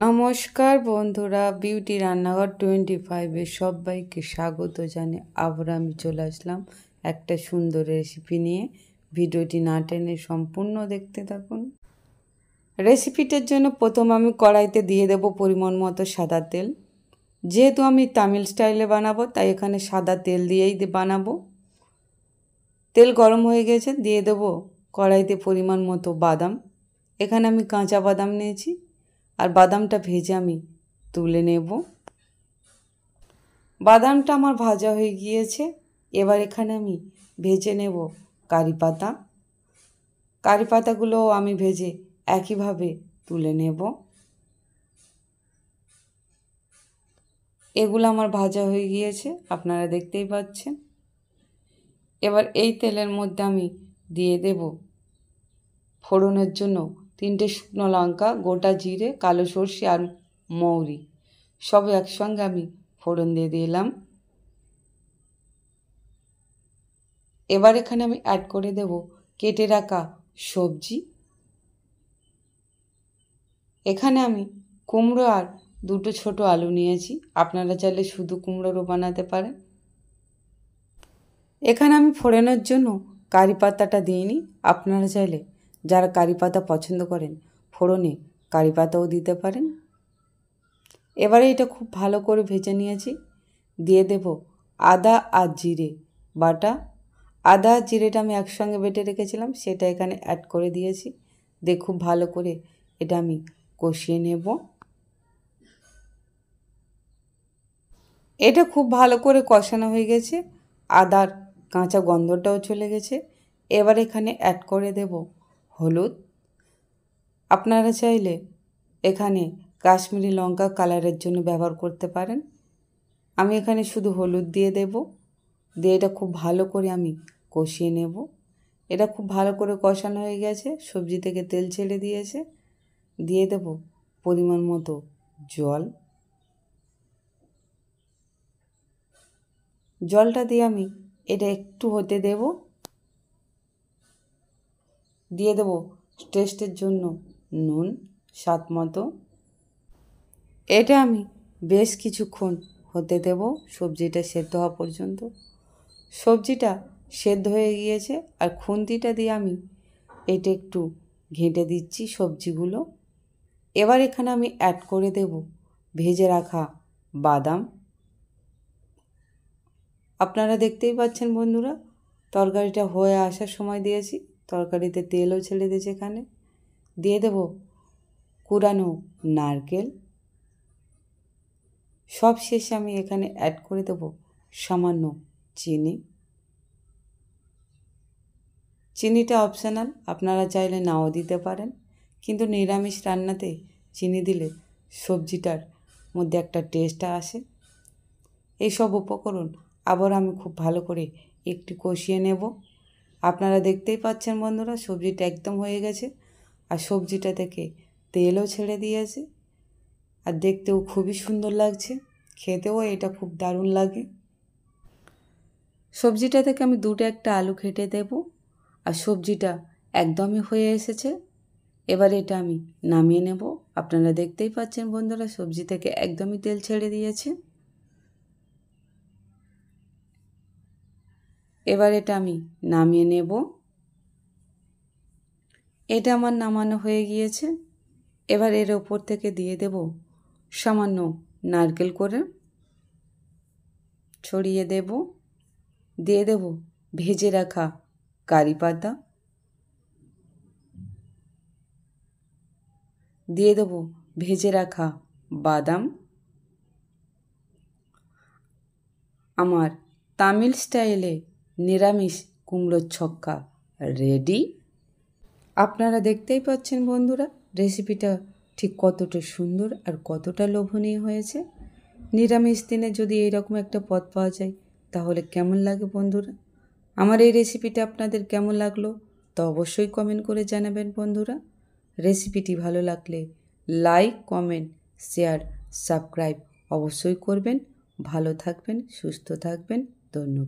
নমস্কার বন্ধুরা, বিউটি রান্নাঘর 25-এ সবাইকে স্বাগত জানিয়ে আবার আমি চলে আসলাম একটা সুন্দর রেসিপি নিয়ে। ভিডিওটি না টেনে সম্পূর্ণ দেখতে থাকুন। রেসিপিটার জন্য প্রথম আমি কড়াইতে দিয়ে দেব পরিমাণ মতো সাদা তেল। যেহেতু আমি তামিল স্টাইলে বানাবো তাই এখানে সাদা তেল দিয়েই বানাবো। তেল গরম হয়ে গেছে, দিয়ে দেব কড়াইতে পরিমাণ মতো বাদাম। এখানে আমি কাঁচা বাদাম নিয়েছি আর বাদামটা ভেজে আমি তুলে নেব। বাদামটা আমার ভাজা হয়ে গিয়েছে। এবার এখানে আমি ভেজে নেব কারি পাতা। কারি পাতাগুলো আমি ভেজে একইভাবে তুলে নেব। এগুলো আমার ভাজা হয়ে গিয়েছে, আপনারা দেখতেই পাচ্ছেন। এবার এই তেলের মধ্যে আমি দিয়ে দেব ফোড়নের জন্য 3টে শুকনো লঙ্কা, গোটা জিরে, কালো সর্ষে আর মৌরি সব একসঙ্গে আমি ফোড়ন দিয়ে দিলাম। এবার এখানে আমি অ্যাড করে দেব কেটে রাখা সবজি। এখানে আমি কুমড়ো আর 2টো ছোট আলু নিয়েছি, আপনারা চাইলে শুধু কুমড়োরও বানাতে পারেন। এখানে আমি ফোড়নের জন্য কারি পাতাটা দিইনি, আপনারা চাইলে যারা কারি পাতা পছন্দ করেন ফোড়নে কারি পাতাও দিতে পারেন। এবারে এটা খুব ভালো করে ভেজে নিয়েছি। দিয়ে দেব আদা আর জিরে বাটা। আদা আর জিরেটা আমি একসঙ্গে বেটে রেখেছিলাম, সেটা এখানে অ্যাড করে দিয়েছি। দিয়ে খুব ভালো করে এটা আমি কষিয়ে নেব। এটা খুব ভালো করে কষানো হয়ে গেছে, আদার কাঁচা গন্ধটাও চলে গেছে। এবার এখানে অ্যাড করে দেব হলুদ। আপনারা চাইলে এখানে কাশ্মীরি লঙ্কা কালারের জন্য ব্যবহার করতে পারেন। আমি এখানে শুধু হলুদ দিয়ে দেব। দিয়ে এটা খুব ভালো করে আমি কষিয়ে নেব। এটা খুব ভালো করে কষানো হয়ে গেছে, সবজি থেকে তেল ছেড়ে দিয়েছে। দিয়ে দেব পরিমাণ মতো জল। জলটা দিয়ে আমি এটা একটু হতে দেব। দিয়ে দেব টেস্টের জন্য নুন স্বাদ মতো। এটা আমি বেশ কিছুক্ষণ হতে দেব, সবজিটা সেদ্ধ হওয়া পর্যন্ত। সবজিটা সেদ্ধ হয়ে গিয়েছে আর খুন্তিটা দিয়ে আমি এটা একটু ঘেঁটে দিচ্ছি সবজিগুলো। এবার এখানে আমি অ্যাড করে দেব ভেজে রাখা বাদাম। আপনারা দেখতেই পাচ্ছেন বন্ধুরা, তরকারিটা হয়ে আসার সময় দিয়েছি, তরকারিতে তেলও ছেড়ে দিয়েছে। এখানে দিয়ে দেব কুড়ানো নারকেল। সব শেষে আমি এখানে অ্যাড করে দেব সামান্য চিনি। চিনিটা অপশনাল, আপনারা চাইলে নাও দিতে পারেন, কিন্তু নিরামিষ রান্নাতে চিনি দিলে সবজিটার মধ্যে একটা টেস্ট আসে। এই সব উপকরণ আবার আমি খুব ভালো করে একটু কষিয়ে নেব। আপনারা দেখতেই পাচ্ছেন বন্ধুরা, সবজিটা একদম হয়ে গেছে আর সবজিটা থেকে তেলও ছেড়ে দিয়েছে আর দেখতেও খুবই সুন্দর লাগছে, খেতেও এটা খুব দারুণ লাগে। সবজিটা থেকে আমি 2টা আলু কেটে দেব আর সবজিটা একদমই হয়ে এসেছে। এবার এটা আমি নামিয়ে নেব। আপনারা দেখতেই পাচ্ছেন বন্ধুরা, সবজি থেকে একদমই তেল ছেড়ে দিয়েছে। এবার এটা আমি নামিয়ে নেব। এটা আমার নামানো হয়ে গিয়েছে। এবার এর ওপর থেকে দিয়ে দেব সামান্য নারকেল করে ছড়িয়ে দেব। দিয়ে দেব ভেজে রাখা কারি পাতা। দিয়ে দেব ভেজে রাখা বাদাম। আমার তামিল স্টাইলে নিরামিষ কুমড়োর ছক্কা রেডি। আপনারা দেখতেই পাচ্ছেন বন্ধুরা, রেসিপিটা ঠিক কতটা সুন্দর আর কতটা লোভনীয় হয়েছে। নিরামিষ দিনে যদি এইরকম একটা পদ পাওয়া যায় তাহলে কেমন লাগে বন্ধুরা। আমার এই রেসিপিটা আপনাদের কেমন লাগলো তা অবশ্যই কমেন্ট করে জানাবেন বন্ধুরা। রেসিপিটি ভালো লাগলে লাইক, কমেন্ট, শেয়ার, সাবস্ক্রাইব অবশ্যই করবেন। ভালো থাকবেন, সুস্থ থাকবেন। ধন্যবাদ।